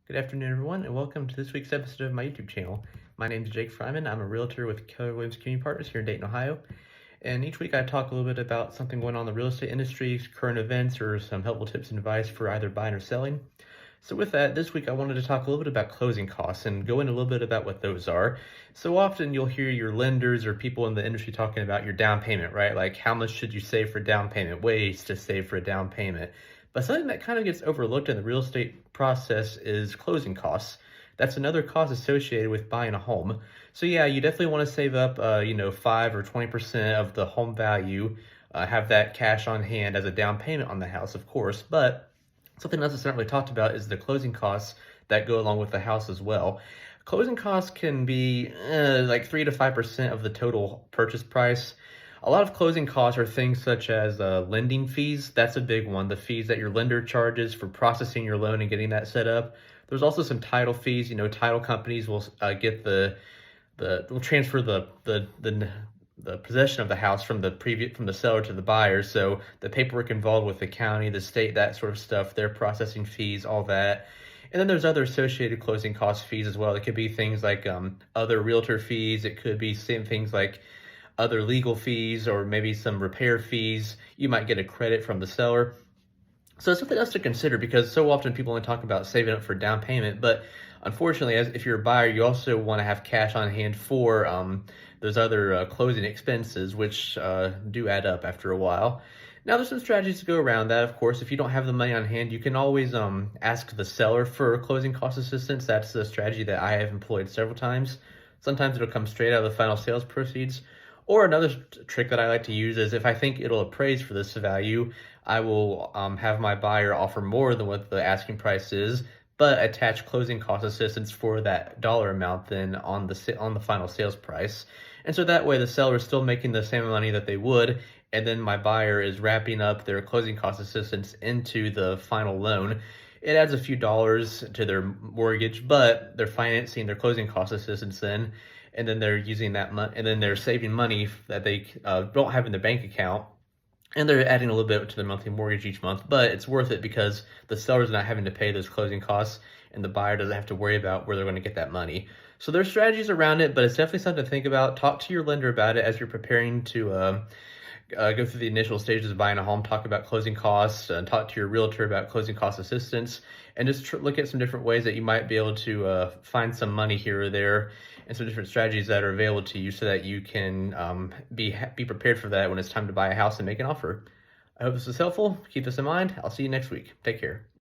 Good afternoon, everyone, and welcome to this week's episode of my YouTube channel. My name is Jake Fryman. I'm a realtor with Keller Williams Community Partners here in Dayton, Ohio. And each week I talk a little bit about something going on in the real estate industry, current events, or some helpful tips and advice for either buying or selling. So with that, this week I wanted to talk a little bit about closing costs and go into a little bit about what those are. So often you'll hear your lenders or people in the industry talking about your down payment, right? Like how much should you save for a down payment, ways to save for a down payment. But something that kind of gets overlooked in the real estate process is closing costs. That's another cost associated with buying a home. So yeah, you definitely want to save up, 5 or 20% of the home value, have that cash on hand as a down payment on the house, of course. But something else that's not really talked about is the closing costs that go along with the house as well. Closing costs can be like 3 to 5% of the total purchase price. A lot of closing costs are things such as lending fees. That's a big one. The fees that your lender charges for processing your loan and getting that set up. There's also some title fees. Title companies will get will transfer the possession of the house from the seller to the buyer. So the paperwork involved with the county, the state, that sort of stuff, their processing fees, all that. And then there's other associated closing cost fees as well. It could be things like other realtor fees. It could be same things like other legal fees or maybe some repair fees. You might get a credit from the seller. So it's something else to consider because so often people only talk about saving up for down payment, but unfortunately, if you're a buyer, you also want to have cash on hand for those other closing expenses, which do add up after a while. Now, there's some strategies to go around that. Of course, if you don't have the money on hand, you can always ask the seller for closing cost assistance. That's a strategy that I have employed several times. Sometimes it'll come straight out of the final sales proceeds. Or another trick that I like to use is if I think it'll appraise for this value, I will have my buyer offer more than what the asking price is, but attach closing cost assistance for that dollar amount then on the final sales price. And so that way the seller is still making the same money that they would, and then my buyer is wrapping up their closing cost assistance into the final loan. It adds a few dollars to their mortgage, but they're financing their closing cost assistance then, and then they're using that money, and then they're saving money that they don't have in their bank account, and they're adding a little bit to their monthly mortgage each month. But it's worth it because the seller's not having to pay those closing costs, and the buyer doesn't have to worry about where they're going to get that money. So there's strategies around it, but it's definitely something to think about. Talk to your lender about it as you're preparing to go through the initial stages of buying a home, talk about closing costs, and talk to your realtor about closing cost assistance, and just look at some different ways that you might be able to find some money here or there, and some different strategies that are available to you so that you can be prepared for that when it's time to buy a house and make an offer. I hope this was helpful. Keep this in mind. I'll see you next week. Take care.